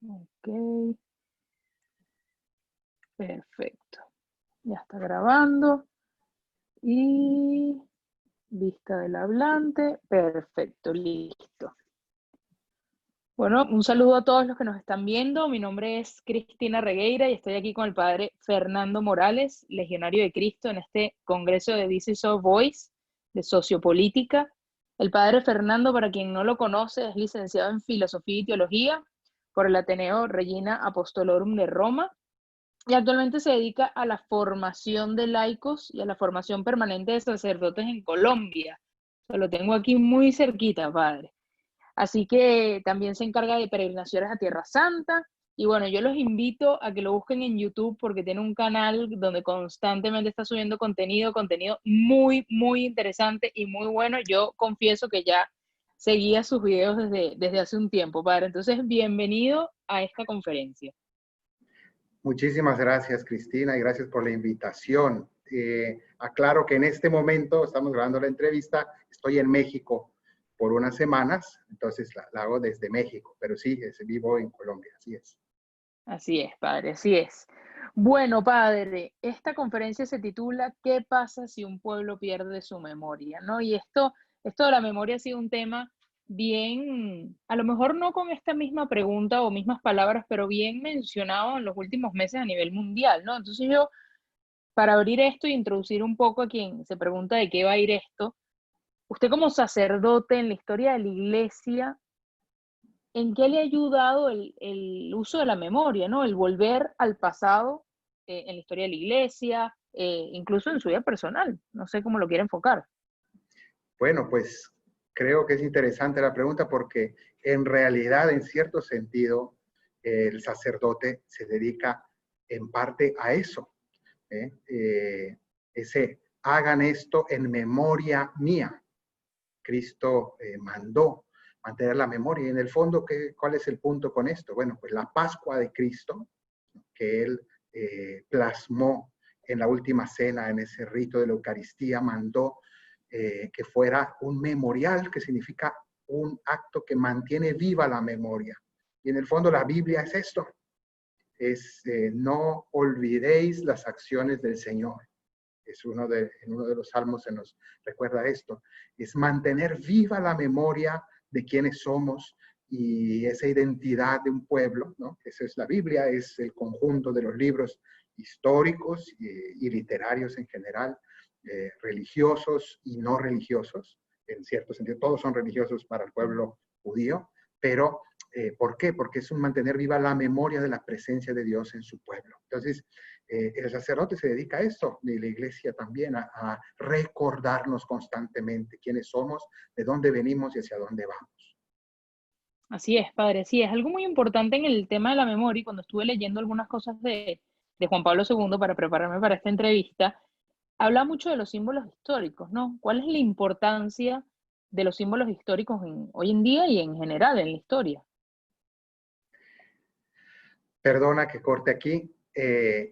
Ok, perfecto. Ya está grabando. Y vista del hablante. Perfecto, listo. Bueno, un saludo a todos los que nos están viendo. Mi nombre es Cristina Regueira y estoy aquí con el padre Fernando Morales, legionario de Cristo, en este congreso de This Is Our Voice de sociopolítica. El padre Fernando, para quien no lo conoce, es licenciado en Filosofía y Teología por el Ateneo Regina Apostolorum de Roma y actualmente se dedica a la formación de laicos y a la formación permanente de sacerdotes en Colombia. Lo tengo aquí muy cerquita, padre. Así que también se encarga de peregrinaciones a Tierra Santa. Y bueno, yo los invito a que lo busquen en YouTube porque tiene un canal donde constantemente está subiendo contenido muy, muy interesante y muy bueno. Yo confieso que ya seguía sus videos desde hace un tiempo, padre. Entonces, bienvenido a esta conferencia. Muchísimas gracias, Cristina, y gracias por la invitación. Aclaro que en este momento estamos grabando la entrevista, estoy en México por unas semanas, entonces la hago desde México, pero sí, vivo en Colombia, así es. Así es, padre, así es. Bueno, padre, esta conferencia se titula ¿Qué pasa si un pueblo pierde su memoria? ¿No? Y esto de la memoria ha sido un tema bien, a lo mejor no con esta misma pregunta o mismas palabras, pero bien mencionado en los últimos meses a nivel mundial, ¿no? Entonces yo, para abrir esto e introducir un poco a quien se pregunta de qué va a ir esto, usted como sacerdote en la historia de la iglesia, ¿en qué le ha ayudado el uso de la memoria, ¿no? El volver al pasado en la historia de la iglesia, incluso en su vida personal? No sé cómo lo quiere enfocar. Bueno, pues creo que es interesante la pregunta porque en realidad, en cierto sentido, el sacerdote se dedica en parte a eso. Hagan esto en memoria mía. Cristo mandó mantener la memoria. Y en el fondo, ¿cuál es el punto con esto? Bueno, pues la Pascua de Cristo, que él plasmó en la última cena, en ese rito de la Eucaristía, mandó que fuera un memorial, que significa un acto que mantiene viva la memoria. Y en el fondo la Biblia es esto, no olvidéis las acciones del Señor. En uno de los salmos se nos recuerda esto, es mantener viva la memoria de quiénes somos y esa identidad de un pueblo, ¿no? Esa es la Biblia, es el conjunto de los libros históricos y literarios en general, religiosos y no religiosos, en cierto sentido, todos son religiosos para el pueblo judío, pero ¿por qué? Porque es un mantener viva la memoria de la presencia de Dios en su pueblo. Entonces, el sacerdote se dedica a esto, y la iglesia también, a recordarnos constantemente quiénes somos, de dónde venimos y hacia dónde vamos. Así es, padre, sí, es algo muy importante en el tema de la memoria. Y cuando estuve leyendo algunas cosas de Juan Pablo II para prepararme para esta entrevista, habla mucho de los símbolos históricos, ¿no? ¿Cuál es la importancia de los símbolos históricos hoy en día y en general en la historia? Perdona que corte aquí.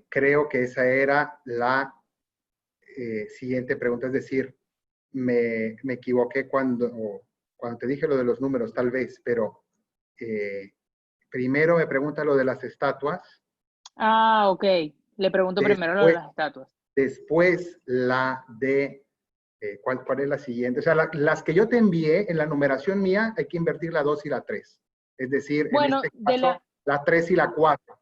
Creo que esa era la siguiente pregunta, es decir, me equivoqué cuando te dije lo de los números, tal vez, pero primero me pregunta lo de las estatuas. Ah, ok. Le pregunto primero lo de Después, las estatuas. después la de, ¿cuál es la siguiente? O sea, las que yo te envié en la numeración mía, hay que invertir la 2 y la 3. Es decir, en Bueno, este caso, la 3 y la 4.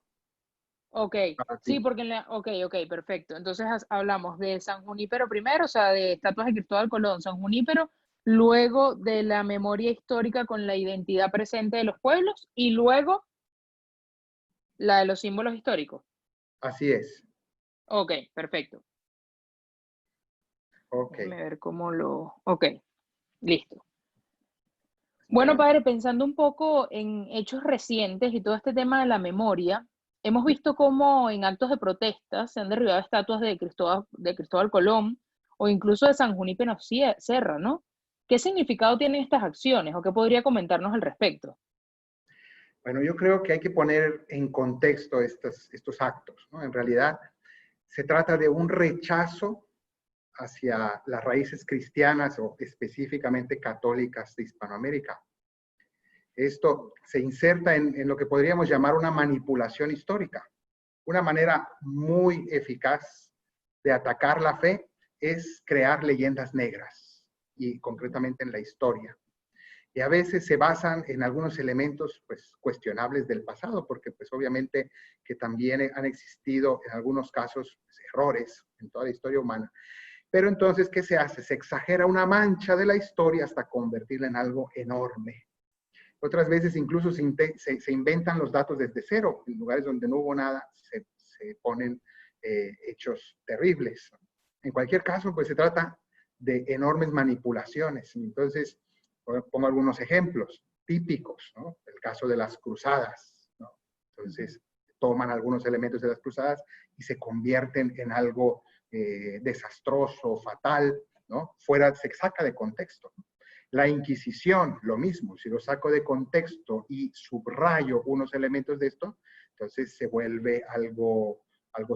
ok, sí, porque ok, perfecto. Entonces hablamos de San Junípero primero, o sea, de estatuas de Cristóbal Colón, San Junípero, luego de la memoria histórica con la identidad presente de los pueblos y luego la de los símbolos históricos. Así es. Ok, perfecto. Ok. Déjame ver cómo lo... Ok, listo. Bueno, Espérame. padre, pensando un poco en hechos recientes y todo este tema de la memoria, hemos visto cómo en actos de protesta se han derribado estatuas de Cristóbal Colón o incluso de San Junípero Serra, ¿no? ¿Qué significado tienen estas acciones o qué podría comentarnos al respecto? Bueno, yo creo que hay que poner en contexto estos actos, ¿no? En realidad, se trata de un rechazo hacia las raíces cristianas o específicamente católicas de Hispanoamérica. Esto se inserta en lo que podríamos llamar una manipulación histórica. Una manera muy eficaz de atacar la fe es crear leyendas negras, y concretamente en la historia. Y a veces se basan en algunos elementos pues, cuestionables del pasado, porque pues obviamente que también han existido en algunos casos pues, errores en toda la historia humana. Pero entonces, ¿qué se hace? Se exagera una mancha de la historia hasta convertirla en algo enorme. Otras veces incluso se inventan los datos desde cero. En lugares donde no hubo nada, se ponen hechos terribles. En cualquier caso, pues se trata de enormes manipulaciones. Entonces, pongo algunos ejemplos típicos, ¿no? El caso de las cruzadas, ¿no? Entonces, toman algunos elementos de las cruzadas y se convierten en algo desastroso, fatal, ¿no? Se saca de contexto. La Inquisición, lo mismo, si lo saco de contexto y subrayo unos elementos de esto, entonces se vuelve algo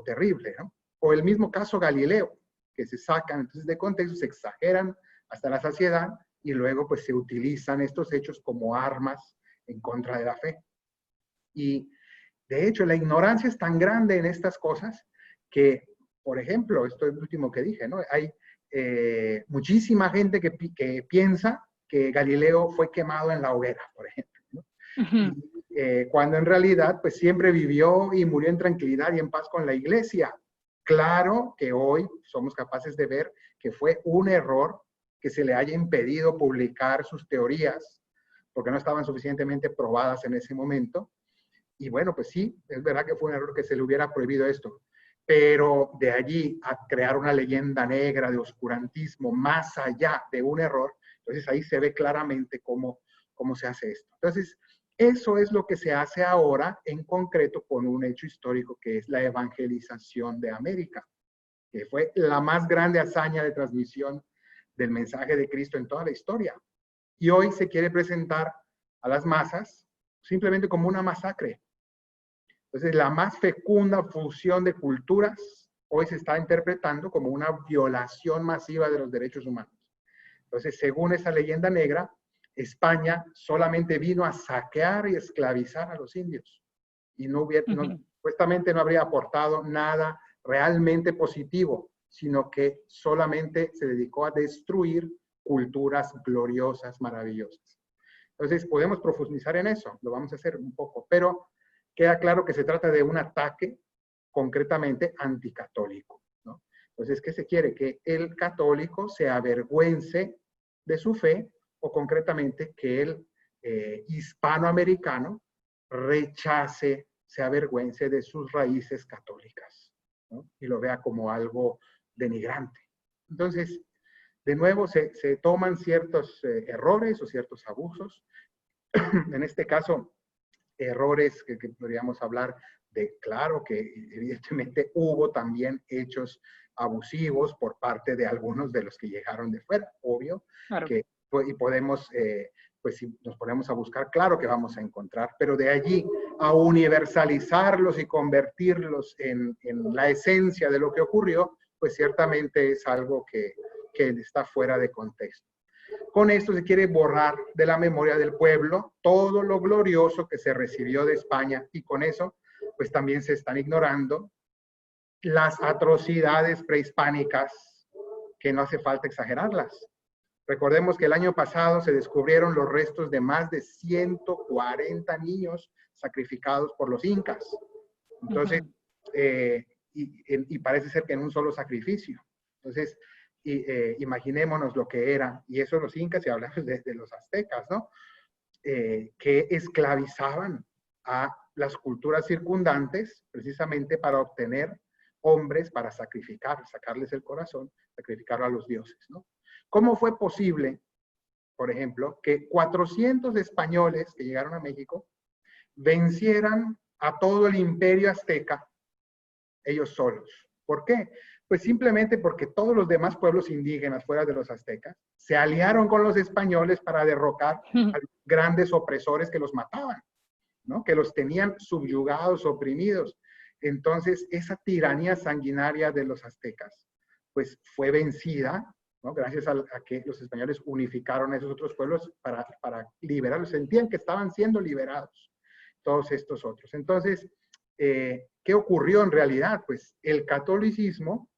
terrible, ¿no? O el mismo caso Galileo, que se sacan entonces de contexto, se exageran hasta la saciedad y luego pues se utilizan estos hechos como armas en contra de la fe. Y de hecho la ignorancia es tan grande en estas cosas que, por ejemplo, esto es lo último que dije, ¿no? Hay muchísima gente que piensa que Galileo fue quemado en la hoguera, por ejemplo, ¿no? Cuando en realidad pues siempre vivió y murió en tranquilidad y en paz con la iglesia. Claro que hoy somos capaces de ver que fue un error que se le haya impedido publicar sus teorías porque no estaban suficientemente probadas en ese momento. Y bueno, pues sí, es verdad que fue un error que se le hubiera prohibido esto. Pero de allí a crear una leyenda negra de oscurantismo más allá de un error, entonces ahí se ve claramente cómo se hace esto. Entonces, eso es lo que se hace ahora en concreto con un hecho histórico que es la evangelización de América, que fue la más grande hazaña de transmisión del mensaje de Cristo en toda la historia. Y hoy se quiere presentar a las masas simplemente como una masacre. Entonces, la más fecunda fusión de culturas hoy se está interpretando como una violación masiva de los derechos humanos. Entonces, según esa leyenda negra, España solamente vino a saquear y esclavizar a los indios. Y supuestamente no habría aportado nada realmente positivo, sino que solamente se dedicó a destruir culturas gloriosas, maravillosas. Entonces, podemos profundizar en eso, lo vamos a hacer un poco, pero queda claro que se trata de un ataque concretamente anticatólico, ¿no? Entonces, ¿qué se quiere? Que el católico se avergüence de su fe o concretamente que el hispanoamericano rechace, se avergüence de sus raíces católicas, ¿no? Y lo vea como algo denigrante. Entonces, de nuevo, se toman ciertos errores o ciertos abusos. En este caso, errores que podríamos hablar de, claro que evidentemente hubo también hechos abusivos por parte de algunos de los que llegaron de fuera, obvio, claro. Y podemos, pues si nos ponemos a buscar, claro que vamos a encontrar, pero de allí a universalizarlos y convertirlos en la esencia de lo que ocurrió, pues ciertamente es algo que está fuera de contexto. Con esto se quiere borrar de la memoria del pueblo todo lo glorioso que se recibió de España, y con eso pues también se están ignorando las atrocidades prehispánicas que no hace falta exagerarlas. Recordemos que el año pasado se descubrieron los restos de más de 140 niños sacrificados por los incas. Entonces, y parece ser que en un solo sacrificio. Entonces, imaginémonos lo que era, y eso los incas, y hablamos de los aztecas, ¿no? Que esclavizaban a las culturas circundantes precisamente para obtener hombres para sacrificar, sacarles el corazón, sacrificar a los dioses, ¿no? ¿Cómo fue posible, por ejemplo, que 400 españoles que llegaron a México vencieran a todo el imperio azteca ellos solos? ¿Por qué? Pues simplemente porque todos los demás pueblos indígenas fuera de los aztecas se aliaron con los españoles para derrocar a los grandes opresores que los mataban, ¿no? Que los tenían subyugados, oprimidos. Entonces, esa tiranía sanguinaria de los aztecas, pues fue vencida ¿no? Gracias a que los españoles unificaron a esos otros pueblos para liberarlos. Sentían que estaban siendo liberados todos estos otros. Entonces, ¿qué ocurrió en realidad? Pues el catolicismo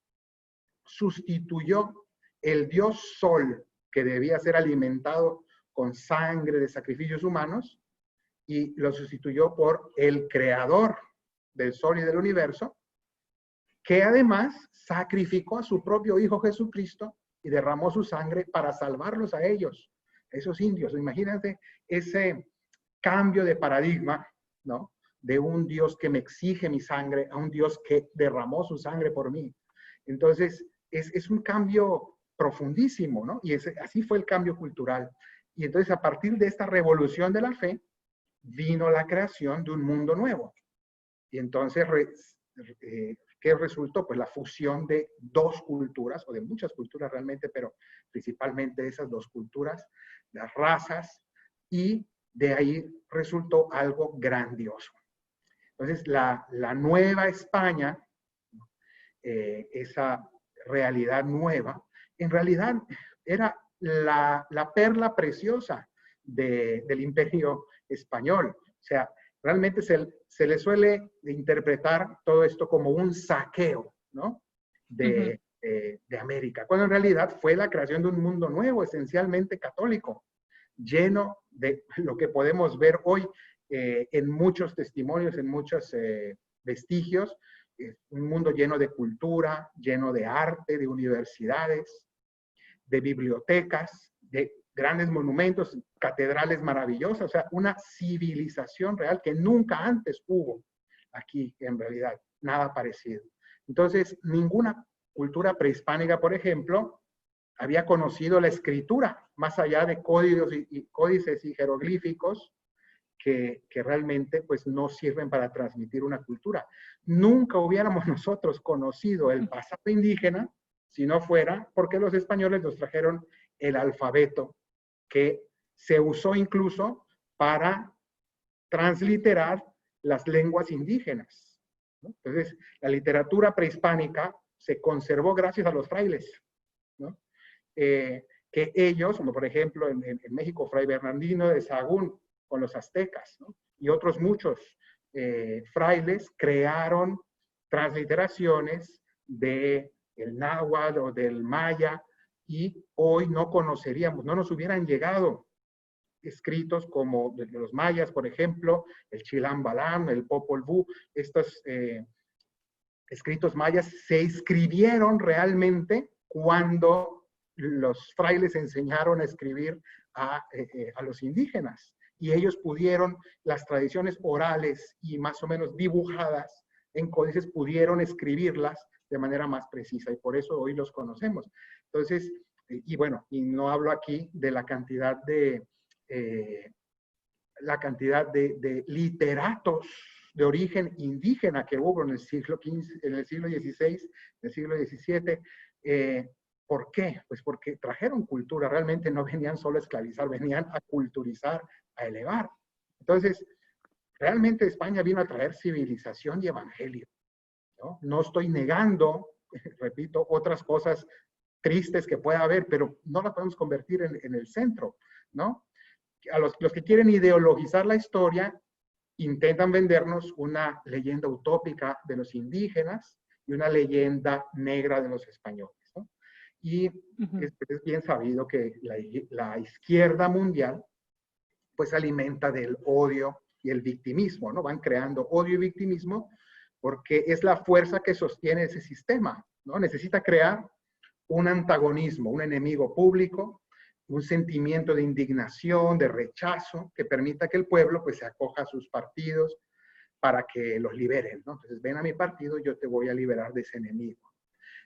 sustituyó el dios Sol, que debía ser alimentado con sangre de sacrificios humanos, y lo sustituyó por el creador del Sol y del universo, que además sacrificó a su propio Hijo Jesucristo y derramó su sangre para salvarlos a ellos, esos indios. Imagínate ese cambio de paradigma, ¿no? De un Dios que me exige mi sangre a un Dios que derramó su sangre por mí. Entonces, es un cambio profundísimo, ¿no? Y así fue el cambio cultural. Y entonces, a partir de esta revolución de la fe, vino la creación de un mundo nuevo. Y entonces, ¿qué resultó? Pues la fusión de dos culturas, o de muchas culturas realmente, pero principalmente de esas dos culturas, las razas, y de ahí resultó algo grandioso. Entonces, la nueva España, esa realidad nueva, en realidad era la perla preciosa del Imperio Español. O sea, realmente se le suele interpretar todo esto como un saqueo, ¿no? De América, cuando en realidad fue la creación de un mundo nuevo, esencialmente católico, lleno de lo que podemos ver hoy en muchos testimonios, en muchos vestigios, un mundo lleno de cultura, lleno de arte, de universidades, de bibliotecas, de grandes monumentos, catedrales maravillosas, o sea, una civilización real que nunca antes hubo aquí, en realidad, nada parecido. Entonces, ninguna cultura prehispánica, por ejemplo, había conocido la escritura, más allá de códices y jeroglíficos que realmente pues, no sirven para transmitir una cultura. Nunca hubiéramos nosotros conocido el pasado indígena si no fuera porque los españoles nos trajeron el alfabeto, que se usó incluso para transliterar las lenguas indígenas, ¿no? Entonces, la literatura prehispánica se conservó gracias a los frailes, ¿no? Que ellos, como por ejemplo en México, Fray Bernardino de Sahagún con los aztecas, ¿no? Y otros muchos frailes crearon transliteraciones del náhuatl o del maya, y hoy no conoceríamos, no nos hubieran llegado escritos como de los mayas, por ejemplo, el Chilam Balam, el Popol Vuh. Estos escritos mayas se escribieron realmente cuando los frailes enseñaron a escribir a los indígenas, y ellos pudieron, las tradiciones orales y más o menos dibujadas en códices, pudieron escribirlas de manera más precisa, y por eso hoy los conocemos. Entonces, y bueno, y no hablo aquí de la cantidad de literatos de origen indígena que hubo en el siglo XV, en el siglo XVI, en el siglo XVII. ¿Por qué? Pues porque trajeron cultura, realmente no venían solo a esclavizar, venían a culturizar, a elevar. Entonces, realmente España vino a traer civilización y evangelio, ¿no? No estoy negando, repito, otras cosas tristes que pueda haber, pero no las podemos convertir en el centro, ¿no? A los que quieren ideologizar la historia intentan vendernos una leyenda utópica de los indígenas y una leyenda negra de los españoles, ¿no? Y es bien sabido que la izquierda mundial pues alimenta del odio y el victimismo, ¿no? Van creando odio y victimismo porque es la fuerza que sostiene ese sistema, ¿no? Necesita crear un antagonismo, un enemigo público, un sentimiento de indignación, de rechazo, que permita que el pueblo pues se acoja a sus partidos para que los liberen, ¿no? Entonces, ven a mi partido, yo te voy a liberar de ese enemigo.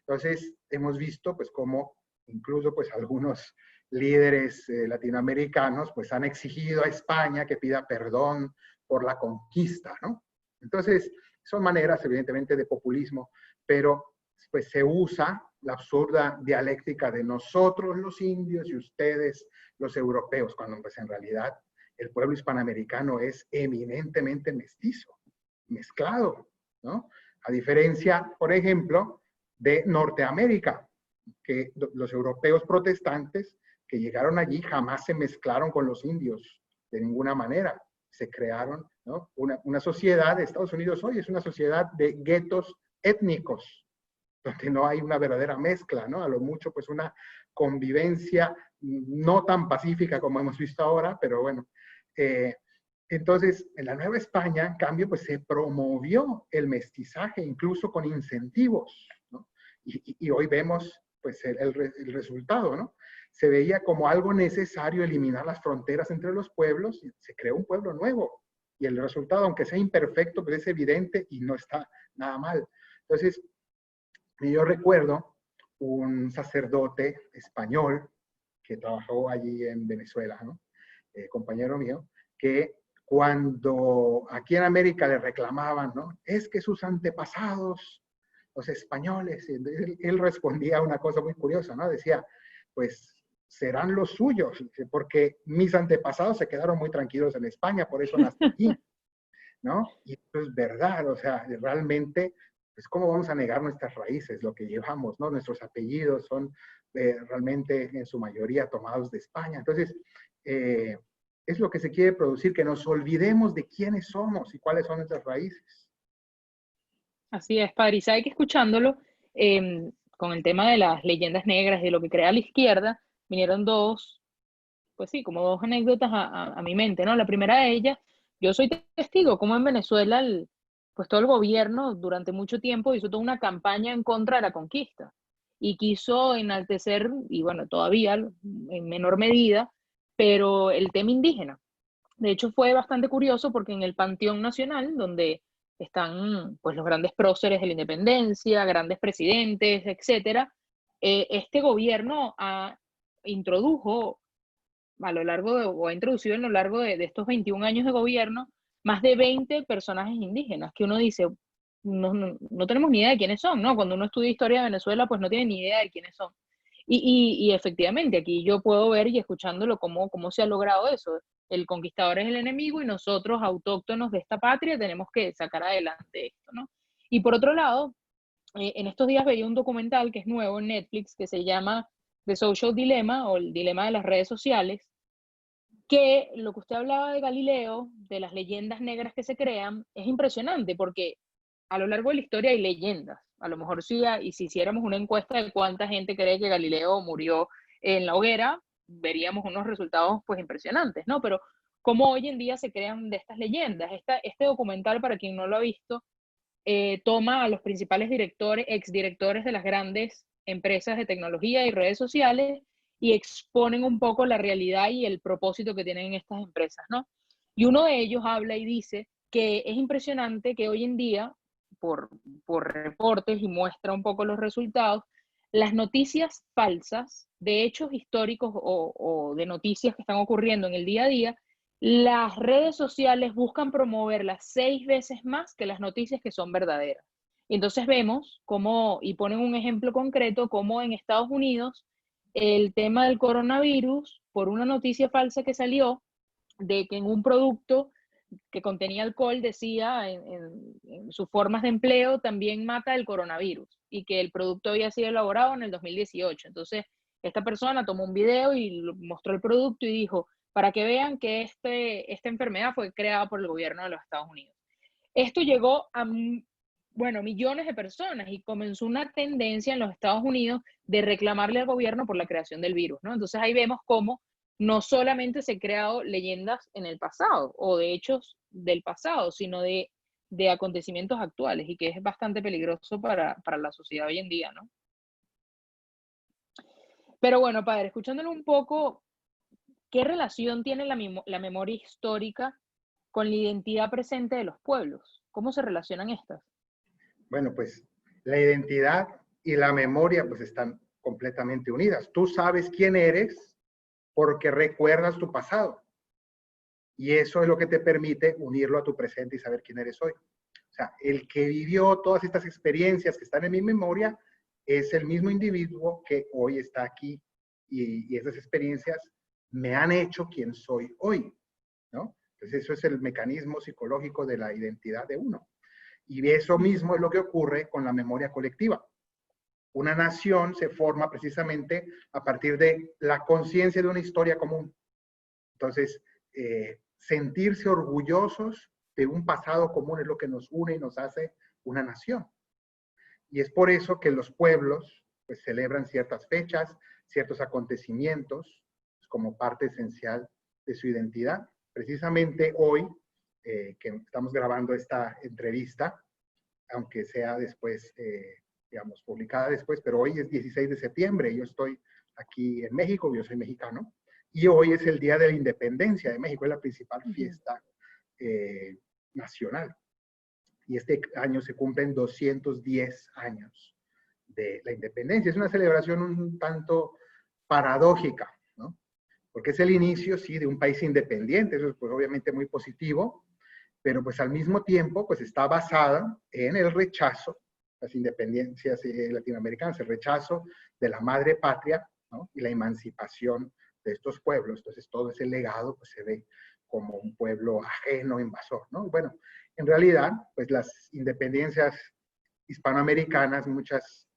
Entonces, hemos visto pues cómo incluso pues algunos líderes latinoamericanos pues han exigido a España que pida perdón por la conquista, ¿no? Entonces, son maneras evidentemente de populismo, pero pues se usa la absurda dialéctica de nosotros los indios y ustedes los europeos, cuando pues en realidad el pueblo hispanoamericano es eminentemente mestizo, mezclado, ¿no? A diferencia, por ejemplo, de Norteamérica, que los europeos protestantes que llegaron allí jamás se mezclaron con los indios de ninguna manera. Se crearon, ¿no? Una sociedad de Estados Unidos hoy es una sociedad de guetos étnicos, donde no hay una verdadera mezcla, ¿no? A lo mucho, pues una convivencia no tan pacífica como hemos visto ahora, pero bueno. Entonces, en la Nueva España, en cambio, pues se promovió el mestizaje, incluso con incentivos, ¿no? Y hoy vemos, pues, el resultado, ¿no? Se veía como algo necesario eliminar las fronteras entre los pueblos y se creó un pueblo nuevo. Y el resultado, aunque sea imperfecto, pues es evidente y no está nada mal. Entonces, yo recuerdo un sacerdote español que trabajó allí en Venezuela, ¿no? Compañero mío, que cuando aquí en América le reclamaban, ¿no? Es que sus antepasados, los españoles, él respondía una cosa muy curiosa, ¿no? Decía, pues serán los suyos, porque mis antepasados se quedaron muy tranquilos en España, por eso nací aquí, ¿no? Y eso es verdad, o sea, realmente, pues cómo vamos a negar nuestras raíces, lo que llevamos, ¿no? Nuestros apellidos son realmente en su mayoría tomados de España. Entonces, es lo que se quiere producir, que nos olvidemos de quiénes somos y cuáles son nuestras raíces. Así es, padre. Y sabe que escuchándolo, con el tema de las leyendas negras y de lo que crea la izquierda, vinieron dos, pues sí, como dos anécdotas a mi mente, ¿no? La primera de ellas, yo soy testigo, como en Venezuela, pues todo el gobierno durante mucho tiempo hizo toda una campaña en contra de la conquista y quiso enaltecer, y bueno, todavía en menor medida, pero el tema indígena. De hecho, fue bastante curioso porque en el Panteón Nacional, donde están pues los grandes próceres de la independencia, grandes presidentes, etcétera, este gobierno introdujo a lo largo o ha introducido a lo largo de estos 21 años de gobierno más de 20 personajes indígenas que uno dice, no tenemos ni idea de quiénes son, ¿no? Cuando uno estudia historia de Venezuela, pues no tiene ni idea de quiénes son. Y efectivamente, aquí yo puedo ver y escuchándolo cómo se ha logrado eso. El conquistador es el enemigo y nosotros, autóctonos de esta patria, tenemos que sacar adelante esto, ¿no? Y por otro lado, en estos días veía un documental que es nuevo en Netflix que se llama The Social Dilemma o el dilema de las redes sociales, que lo que usted hablaba de Galileo, de las leyendas negras que se crean, es impresionante porque a lo largo de la historia hay leyendas. A lo mejor sí, y si hiciéramos una encuesta de cuánta gente cree que Galileo murió en la hoguera, veríamos unos resultados pues impresionantes, ¿no? Pero cómo hoy en día se crean de estas leyendas. Este documental, para quien no lo ha visto, toma a los principales directores, exdirectores de las grandes empresas de tecnología y redes sociales y exponen un poco la realidad y el propósito que tienen estas empresas, ¿no? Y uno de ellos habla y dice que es impresionante que hoy en día, por, por reportes y muestra un poco los resultados, las noticias falsas de hechos históricos o de noticias que están ocurriendo en el día a día, las redes sociales buscan promoverlas 6 veces más que las noticias que son verdaderas. Y entonces vemos cómo, y ponen un ejemplo concreto, cómo en Estados Unidos el tema del coronavirus, por una noticia falsa que salió, de que en un producto que contenía alcohol decía en sus formas de empleo también mata el coronavirus y que el producto había sido elaborado en el 2018. Entonces, esta persona tomó un video y mostró el producto y dijo, para que vean que esta enfermedad fue creada por el gobierno de los Estados Unidos. Esto llegó a, bueno, millones de personas y comenzó una tendencia en los Estados Unidos de reclamarle al gobierno por la creación del virus, ¿no? Entonces ahí vemos cómo no solamente se han creado leyendas en el pasado o de hechos del pasado, sino de acontecimientos actuales y que es bastante peligroso para la sociedad hoy en día, ¿no? Pero bueno, padre, escuchándolo un poco, ¿qué relación tiene la memoria histórica con la identidad presente de los pueblos? ¿Cómo se relacionan estas? Bueno, pues la identidad y la memoria pues están completamente unidas. Tú sabes quién eres porque recuerdas tu pasado. Y eso es lo que te permite unirlo a tu presente y saber quién eres hoy. O sea, el que vivió todas estas experiencias que están en mi memoria es el mismo individuo que hoy está aquí y esas experiencias me han hecho quien soy hoy, ¿no? Entonces eso es el mecanismo psicológico de la identidad de uno. Y eso mismo es lo que ocurre con la memoria colectiva. Una nación se forma precisamente a partir de la conciencia de una historia común. Entonces, sentirse orgullosos de un pasado común es lo que nos une y nos hace una nación. Y es por eso que los pueblos pues, celebran ciertas fechas, ciertos acontecimientos, como parte esencial de su identidad. Precisamente hoy, que estamos grabando esta entrevista, aunque sea después, digamos, publicada después, pero hoy es 16 de septiembre, yo estoy aquí en México, yo soy mexicano, y hoy es el Día de la Independencia de México, es la principal fiesta nacional. Y este año se cumplen 210 años de la independencia. Es una celebración un tanto paradójica, ¿no? Porque es el inicio, sí, de un país independiente, eso es pues, obviamente muy positivo, pero pues al mismo tiempo pues está basada en el rechazo, las independencias latinoamericanas, el rechazo de la madre patria, ¿no? Y la emancipación de estos pueblos. Entonces todo ese legado pues se ve como un pueblo ajeno, invasor, ¿no? Bueno, en realidad pues las independencias hispanoamericanas, muchas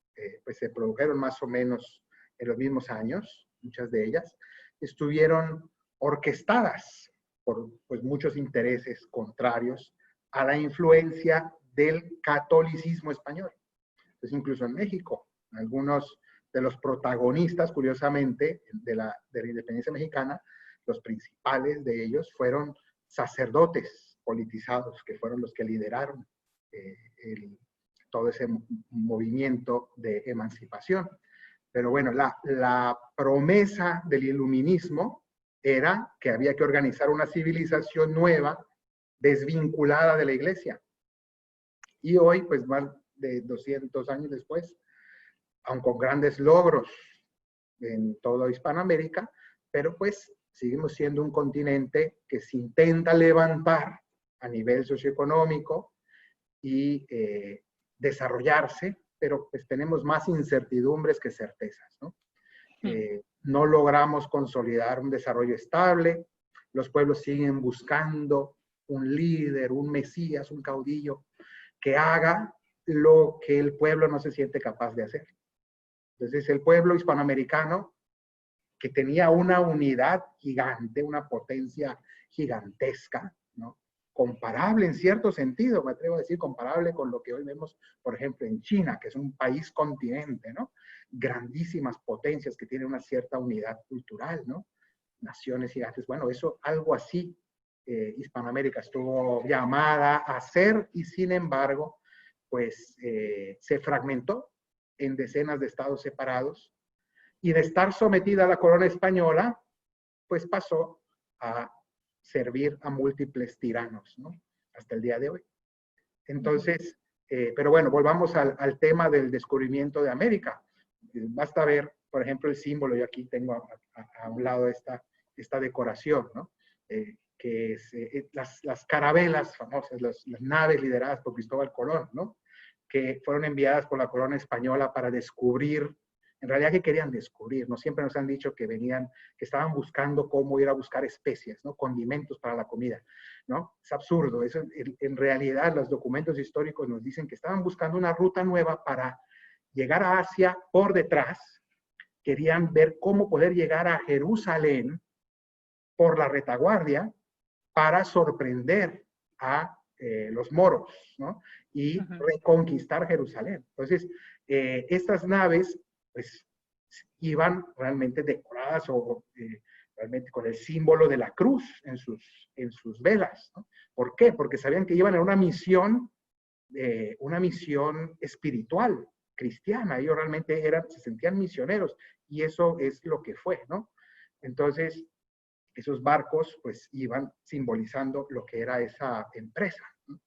pues se produjeron más o menos en los mismos años, muchas de ellas, estuvieron orquestadas por pues, muchos intereses contrarios a la influencia del catolicismo español. Entonces, incluso en México, algunos de los protagonistas, curiosamente, de la independencia mexicana, los principales de ellos fueron sacerdotes politizados, que fueron los que lideraron todo ese movimiento de emancipación. Pero bueno, la promesa del iluminismo era que había que organizar una civilización nueva, desvinculada de la iglesia. Y hoy, pues más de 200 años después, aun con grandes logros en toda Hispanoamérica, pero pues seguimos siendo un continente que se intenta levantar a nivel socioeconómico y desarrollarse, pero pues tenemos más incertidumbres que certezas, ¿no? No logramos consolidar un desarrollo estable, los pueblos siguen buscando un líder, un mesías, un caudillo que haga lo que el pueblo no se siente capaz de hacer. Entonces el pueblo hispanoamericano, que tenía una unidad gigante, una potencia gigantesca, ¿no? Comparable en cierto sentido, me atrevo a decir, comparable con lo que hoy vemos, por ejemplo, en China, que es un país continente, ¿no? Grandísimas potencias que tienen una cierta unidad cultural, ¿no? Naciones gigantes. Bueno, eso, algo así, Hispanoamérica estuvo llamada a hacer y sin embargo, pues se fragmentó en decenas de estados separados y de estar sometida a la corona española, pues pasó a servir a múltiples tiranos, ¿no? Hasta el día de hoy. Entonces, pero bueno, volvamos al tema del descubrimiento de América. Basta ver, por ejemplo, el símbolo, yo aquí tengo a un lado esta decoración, ¿no? Que es las carabelas famosas, las naves lideradas por Cristóbal Colón, ¿no? Que fueron enviadas por la corona española para descubrir, en realidad que querían descubrir, ¿no? Siempre nos han dicho que venían, que estaban buscando cómo ir a buscar especias, ¿no? Condimentos para la comida, ¿no? Es absurdo, eso, en realidad los documentos históricos nos dicen que estaban buscando una ruta nueva para llegar a Asia por detrás, querían ver cómo poder llegar a Jerusalén por la retaguardia para sorprender a los moros, ¿no? Y reconquistar Jerusalén. Entonces, estas naves, pues, iban realmente decoradas o realmente con el símbolo de la cruz en sus velas, ¿no? ¿Por qué? Porque sabían que iban a una misión espiritual, cristiana. Ellos realmente se sentían misioneros y eso es lo que fue, ¿no? Entonces, esos barcos pues iban simbolizando lo que era esa empresa, ¿no?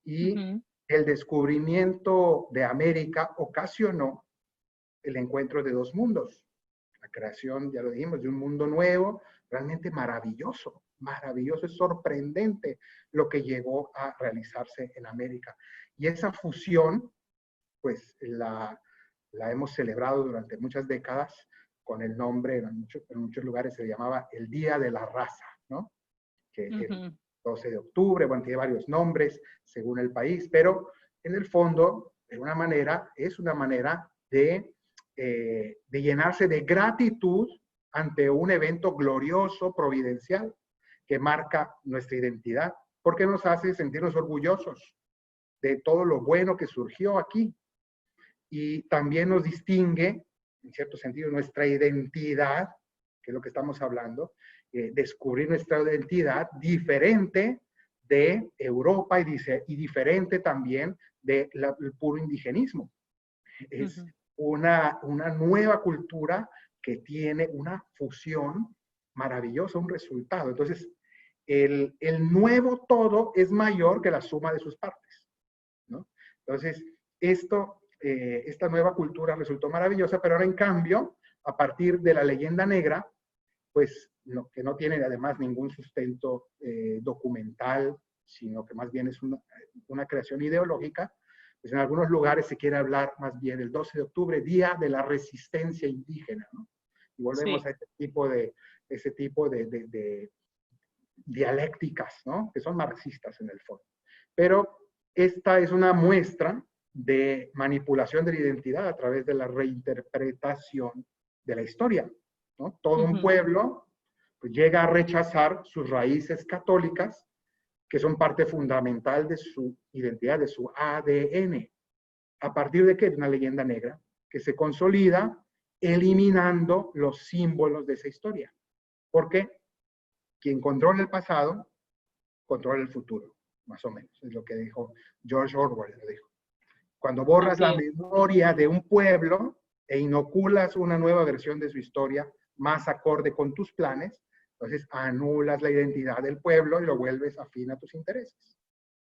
Y el descubrimiento de América ocasionó el encuentro de dos mundos. La creación, ya lo dijimos, de un mundo nuevo, realmente maravilloso, maravilloso, es sorprendente lo que llegó a realizarse en América. Y esa fusión, pues la hemos celebrado durante muchas décadas con el nombre, en muchos lugares se llamaba el Día de la Raza, ¿no? Que el 12 de octubre, bueno, tiene varios nombres según el país, pero en el fondo, de una manera, es una manera de llenarse de gratitud ante un evento glorioso, providencial, que marca nuestra identidad, porque nos hace sentirnos orgullosos de todo lo bueno que surgió aquí. Y también nos distingue, en cierto sentido, nuestra identidad, que es lo que estamos hablando, descubrir nuestra identidad diferente de Europa y diferente también del puro indigenismo. Es una nueva cultura que tiene una fusión maravillosa, un resultado. Entonces, el nuevo todo es mayor que la suma de sus partes, ¿no? Entonces, esta nueva cultura resultó maravillosa, pero ahora en cambio, a partir de la leyenda negra, pues que no tiene además ningún sustento documental, sino que más bien es una creación ideológica, pues en algunos lugares se quiere hablar más bien el 12 de octubre, Día de la Resistencia Indígena, ¿no? Y volvemos a ese tipo de dialécticas, ¿no? Que son marxistas en el fondo. Pero esta es una muestra de manipulación de la identidad a través de la reinterpretación de la historia, ¿no? Todo un pueblo pues, llega a rechazar sus raíces católicas, que son parte fundamental de su identidad, de su ADN. ¿A partir de qué? De una leyenda negra que se consolida eliminando los símbolos de esa historia. Porque quien controla el pasado, controla el futuro, más o menos. Es lo que dijo George Orwell, lo dijo. Cuando borras la memoria de un pueblo e inoculas una nueva versión de su historia más acorde con tus planes, entonces anulas la identidad del pueblo y lo vuelves afín a tus intereses.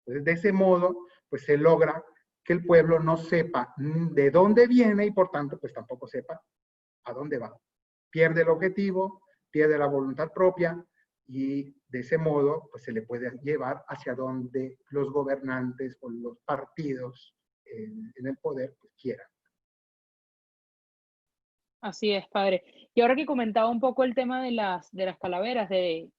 Entonces, de ese modo, pues se logra que el pueblo no sepa de dónde viene y por tanto, pues tampoco sepa a dónde va. Pierde el objetivo, pierde la voluntad propia y de ese modo, pues se le puede llevar hacia donde los gobernantes o los partidos en el poder pues, quieran. Así es, padre. Y ahora que comentaba un poco el tema de las calaveras, de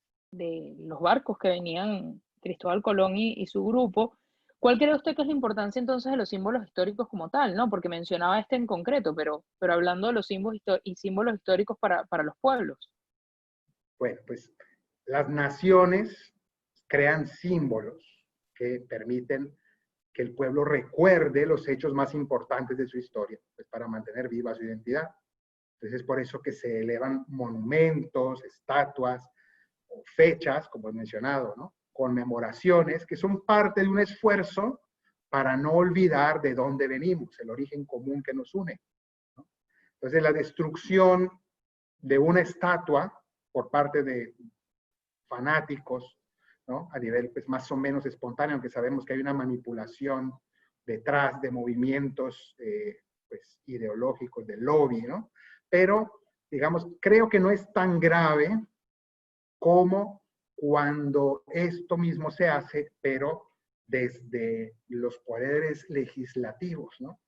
los barcos que venían Cristóbal Colón y su grupo, ¿cuál cree usted que es la importancia entonces de los símbolos históricos como tal, ¿no? Porque mencionaba este en concreto, pero hablando de los símbolos históricos para los pueblos. Bueno, pues las naciones crean símbolos que permiten que el pueblo recuerde los hechos más importantes de su historia, pues para mantener viva su identidad. Entonces es por eso que se elevan monumentos, estatuas o fechas, como he mencionado, ¿no? Conmemoraciones, que son parte de un esfuerzo para no olvidar de dónde venimos, el origen común que nos une, ¿no? Entonces la destrucción de una estatua por parte de fanáticos, ¿no? A nivel pues, más o menos espontáneo, aunque sabemos que hay una manipulación detrás de movimientos pues, ideológicos, de lobby, ¿no? Pero, digamos, creo que no es tan grave como cuando esto mismo se hace, pero desde los poderes legislativos, ¿no?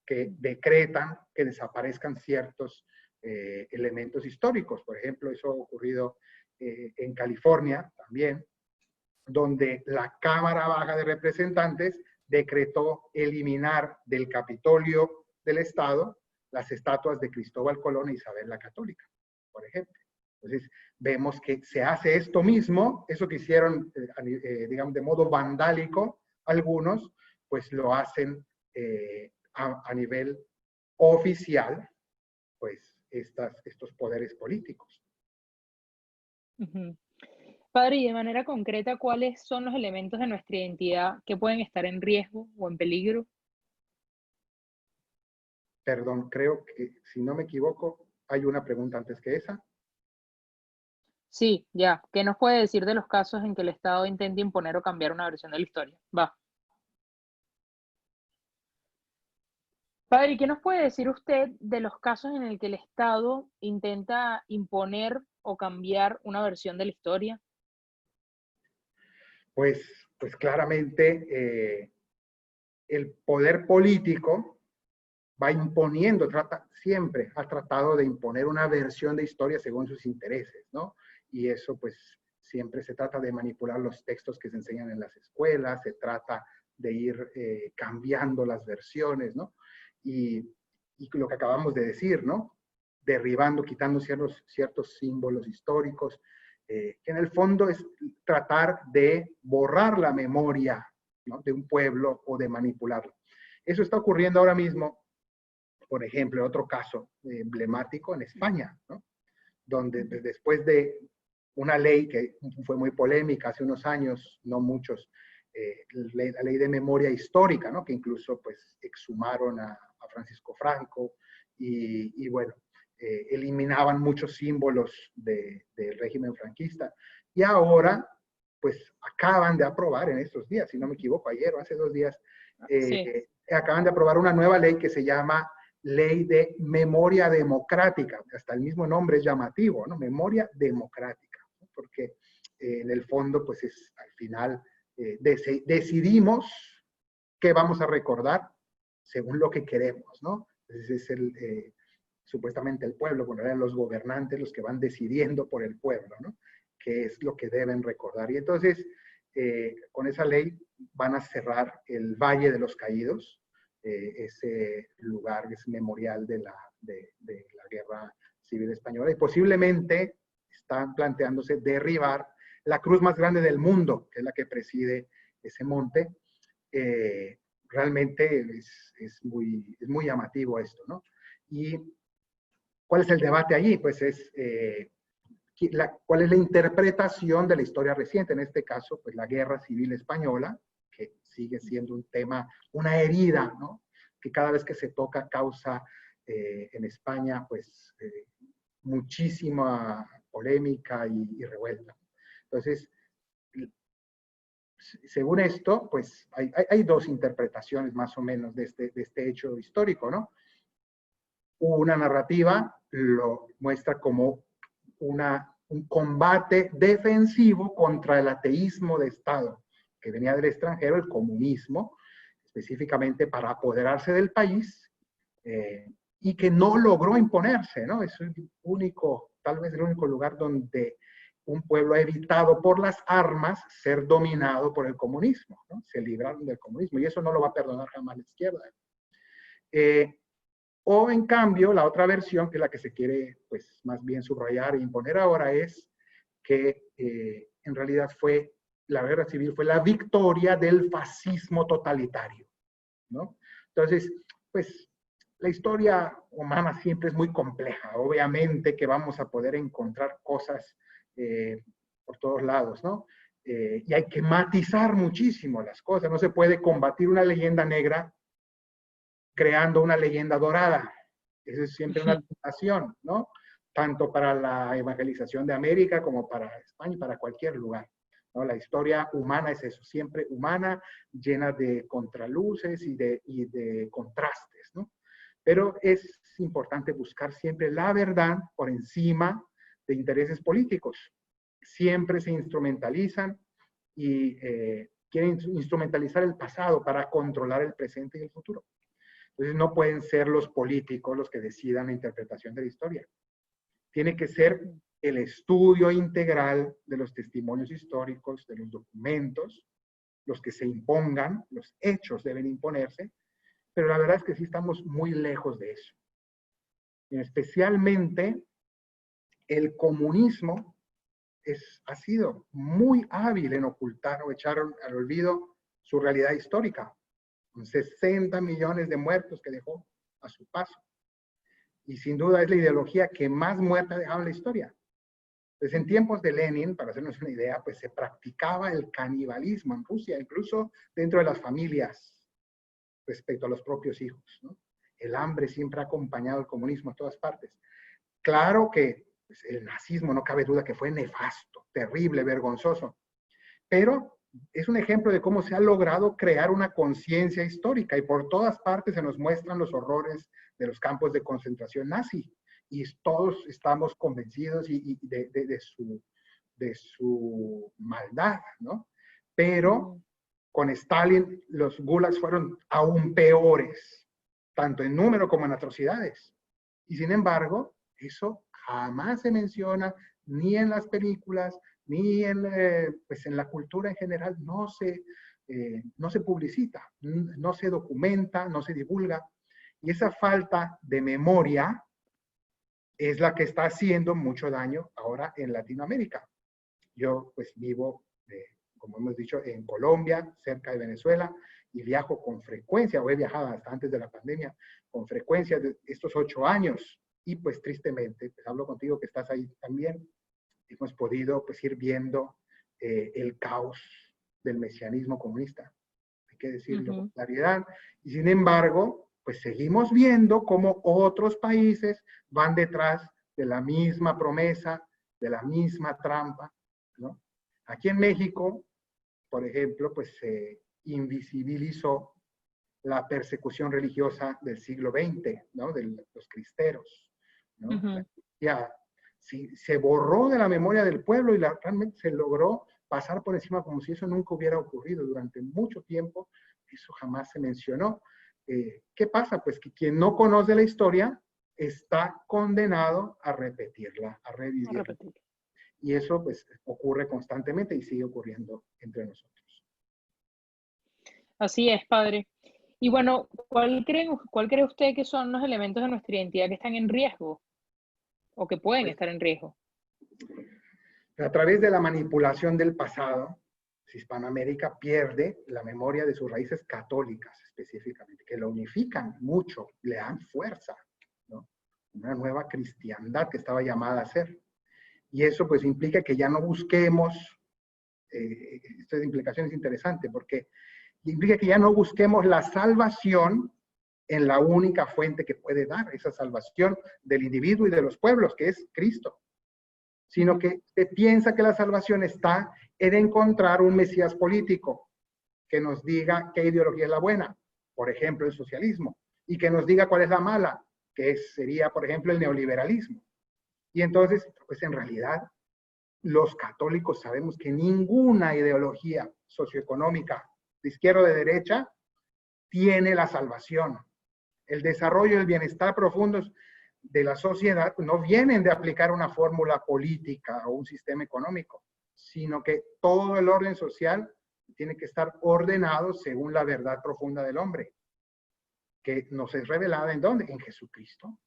Que decretan que desaparezcan ciertos elementos históricos. Por ejemplo, eso ha ocurrido en California también, donde la Cámara Baja de Representantes decretó eliminar del Capitolio del Estado las estatuas de Cristóbal Colón e Isabel la Católica, por ejemplo. Entonces, vemos que se hace esto mismo, eso que hicieron, digamos, de modo vandálico algunos, pues lo hacen a nivel oficial, pues estos poderes políticos. Padre, y de manera concreta, ¿cuáles son los elementos de nuestra identidad que pueden estar en riesgo o en peligro? Perdón, creo que, si no me equivoco, hay una pregunta antes que esa. Sí, ya. ¿Qué nos puede decir de los casos en que el Estado intenta imponer o cambiar una versión de la historia? Va. Padre, ¿y qué nos puede decir usted de los casos en el que el Estado intenta imponer o cambiar una versión de la historia? Pues claramente el poder político va imponiendo, siempre ha tratado de imponer una versión de historia según sus intereses, ¿no? Y eso pues siempre se trata de manipular los textos que se enseñan en las escuelas, se trata de ir cambiando las versiones, ¿no? Y y lo que acabamos de decir, ¿no? Derribando, quitando ciertos símbolos históricos, que en el fondo es tratar de borrar la memoria, ¿no?, de un pueblo o de manipularla. Eso está ocurriendo ahora mismo, por ejemplo, en otro caso emblemático en España, ¿no?, donde después de una ley que fue muy polémica hace unos años, no muchos, la ley de memoria histórica, ¿no?, que incluso pues exhumaron a Francisco Franco y bueno, eliminaban muchos símbolos del régimen franquista. Y ahora, pues acaban de aprobar en estos días, si no me equivoco, ayer o hace 2 días, Sí. acaban de aprobar una nueva ley que se llama Ley de Memoria Democrática. Hasta el mismo nombre es llamativo, ¿no? Memoria democrática, ¿no? Porque en el fondo, pues es al final, decidimos qué vamos a recordar según lo que queremos, ¿no? Entonces es supuestamente el pueblo, bueno, eran los gobernantes los que van decidiendo por el pueblo, ¿no?, qué es lo que deben recordar. Y entonces, con esa ley van a cerrar el Valle de los Caídos, ese lugar, ese memorial de la Guerra Civil Española, y posiblemente están planteándose derribar la cruz más grande del mundo, que es la que preside ese monte. Realmente es muy llamativo esto, ¿no? Y ¿cuál es el debate allí? Pues es cuál es la interpretación de la historia reciente, en este caso, pues la Guerra Civil Española, que sigue siendo un tema, una herida, ¿no?, que cada vez que se toca causa en España, pues muchísima polémica y revuelta. Entonces, según esto, pues hay 2 interpretaciones más o menos de este hecho histórico, ¿no? Una narrativa lo muestra como un combate defensivo contra el ateísmo de Estado, que venía del extranjero, el comunismo, específicamente para apoderarse del país, y que no logró imponerse, ¿no? Es el único, tal vez el único lugar donde un pueblo ha evitado por las armas ser dominado por el comunismo, ¿no? Se libraron del comunismo, y eso no lo va a perdonar jamás la izquierda. O en cambio, la otra versión, que es la que se quiere pues más bien subrayar e imponer ahora, es que en realidad la guerra civil fue la victoria del fascismo totalitario, ¿no? Entonces, pues la historia humana siempre es muy compleja. Obviamente que vamos a poder encontrar cosas por todos lados, ¿no? Y hay que matizar muchísimo las cosas. No se puede combatir una leyenda negra creando una leyenda dorada. Esa es siempre una tentación, ¿no? Tanto para la evangelización de América como para España y para cualquier lugar, ¿no? La historia humana es eso, siempre humana, llena de contraluces y de contrastes, ¿no? Pero es importante buscar siempre la verdad por encima de intereses políticos. Siempre se instrumentalizan y quieren instrumentalizar el pasado para controlar el presente y el futuro. Entonces no pueden ser los políticos los que decidan la interpretación de la historia. Tiene que ser el estudio integral de los testimonios históricos, de los documentos, los que se impongan, los hechos deben imponerse, pero la verdad es que sí estamos muy lejos de eso. Y especialmente el comunismo ha sido muy hábil en ocultar o echar al olvido su realidad histórica. 60 millones de muertos que dejó a su paso. Y sin duda es la ideología que más muerta ha dejado en la historia. Pues en tiempos de Lenin, para hacernos una idea, pues se practicaba el canibalismo en Rusia, incluso dentro de las familias, respecto a los propios hijos, ¿no? El hambre siempre ha acompañado al comunismo en todas partes. Claro que pues, el nazismo, no cabe duda que fue nefasto, terrible, vergonzoso, pero es un ejemplo de cómo se ha logrado crear una conciencia histórica, y por todas partes se nos muestran los horrores de los campos de concentración nazi, y todos estamos convencidos de su maldad, ¿no? Pero con Stalin los gulags fueron aún peores, tanto en número como en atrocidades. Y sin embargo, eso jamás se menciona ni en las películas, ni pues en la cultura en general. No se publicita, no se documenta, no se divulga. Y esa falta de memoria es la que está haciendo mucho daño ahora en Latinoamérica. Yo pues vivo, como hemos dicho, en Colombia, cerca de Venezuela, y viajo con frecuencia, o he viajado hasta antes de la pandemia, con frecuencia de estos 8 años. Y pues tristemente, pues hablo contigo que estás ahí también, hemos podido pues ir viendo el caos del mesianismo comunista. Hay que decirlo con claridad. Y sin embargo, pues seguimos viendo cómo otros países van detrás de la misma promesa, de la misma trampa, ¿no? Aquí en México, por ejemplo, pues se invisibilizó la persecución religiosa del siglo XX, ¿no? De los cristeros, ¿no? Ya se borró de la memoria del pueblo y realmente se logró pasar por encima como si eso nunca hubiera ocurrido. Durante mucho tiempo eso jamás se mencionó. ¿Qué pasa? Pues que quien no conoce la historia está condenado a repetirla, a revivirla. Y eso pues ocurre constantemente y sigue ocurriendo entre nosotros. Así es, padre. Y bueno, ¿cuál cree usted que son los elementos de nuestra identidad que están en riesgo o que pueden estar en riesgo? A través de la manipulación del pasado, Hispanoamérica pierde la memoria de sus raíces católicas específicamente, que lo unifican mucho, le dan fuerza, ¿no? Una nueva cristiandad que estaba llamada a ser. Y eso pues implica que ya no busquemos, esta implicación es interesante porque implica que ya no busquemos la salvación en la única fuente que puede dar esa salvación del individuo y de los pueblos, que es Cristo, sino que se piensa que la salvación está en encontrar un Mesías político que nos diga qué ideología es la buena, por ejemplo, el socialismo, y que nos diga cuál es la mala, que sería, por ejemplo, el neoliberalismo. Y entonces, pues en realidad, los católicos sabemos que ninguna ideología socioeconómica, de izquierda o de derecha, tiene la salvación. El desarrollo y el bienestar profundos de la sociedad no vienen de aplicar una fórmula política o un sistema económico, sino que todo el orden social tiene que estar ordenado según la verdad profunda del hombre, que nos es revelada ¿en dónde? En Jesucristo.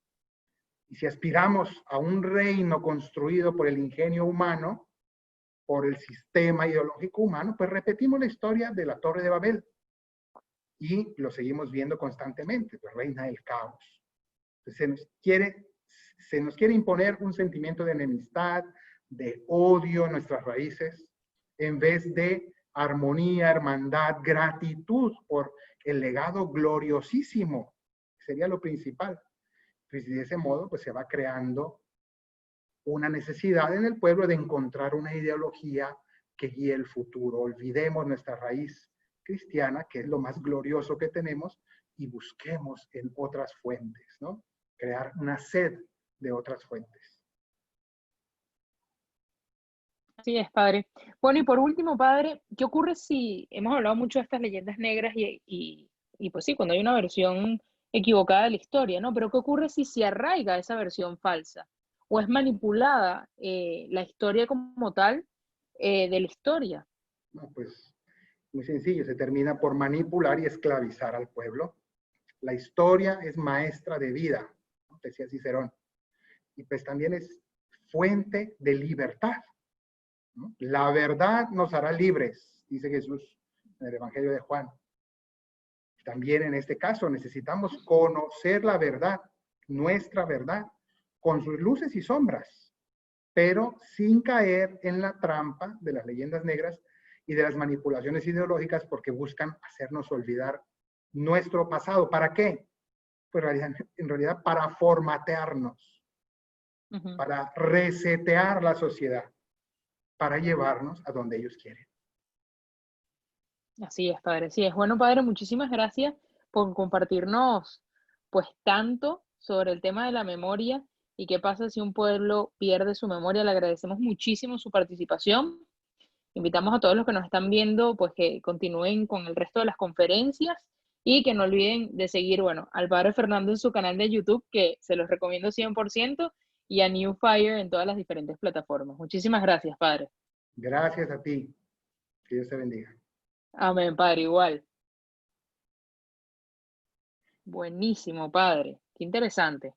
Y si aspiramos a un reino construido por el ingenio humano, por el sistema ideológico humano, pues repetimos la historia de la Torre de Babel y lo seguimos viendo constantemente, pues reina el caos. Se nos quiere imponer un sentimiento de enemistad, de odio en nuestras raíces, en vez de armonía, hermandad, gratitud por el legado gloriosísimo, que sería lo principal. Pues de ese modo, pues se va creando una necesidad en el pueblo de encontrar una ideología que guíe el futuro. Olvidemos nuestra raíz cristiana, que es lo más glorioso que tenemos, y busquemos en otras fuentes, ¿no? Crear una sed de otras fuentes. Así es, padre. Bueno, y por último, padre, ¿qué ocurre si hemos hablado mucho de estas leyendas negras y pues sí, cuando hay una versión equivocada de la historia, ¿no? Pero ¿qué ocurre si se arraiga esa versión falsa o es manipulada la historia como tal de la historia? No, pues muy sencillo, se termina por manipular y esclavizar al pueblo. La historia es maestra de vida, ¿no? Decía Cicerón, y pues también es fuente de libertad, ¿no? La verdad nos hará libres, dice Jesús en el Evangelio de Juan. También en este caso necesitamos conocer la verdad, nuestra verdad, con sus luces y sombras, pero sin caer en la trampa de las leyendas negras y de las manipulaciones ideológicas porque buscan hacernos olvidar nuestro pasado. ¿Para qué? Pues en realidad para formatearnos, para resetear la sociedad, para llevarnos a donde ellos quieren. Así es, padre. Sí, es bueno, padre. Muchísimas gracias por compartirnos, pues, tanto sobre el tema de la memoria y qué pasa si un pueblo pierde su memoria. Le agradecemos muchísimo su participación. Invitamos a todos los que nos están viendo, pues, que continúen con el resto de las conferencias y que no olviden de seguir, bueno, al padre Fernando en su canal de YouTube, que se los recomiendo 100%, y a New Fire en todas las diferentes plataformas. Muchísimas gracias, padre. Gracias a ti. Que Dios te bendiga. Amén, padre, igual. Buenísimo, padre. Qué interesante.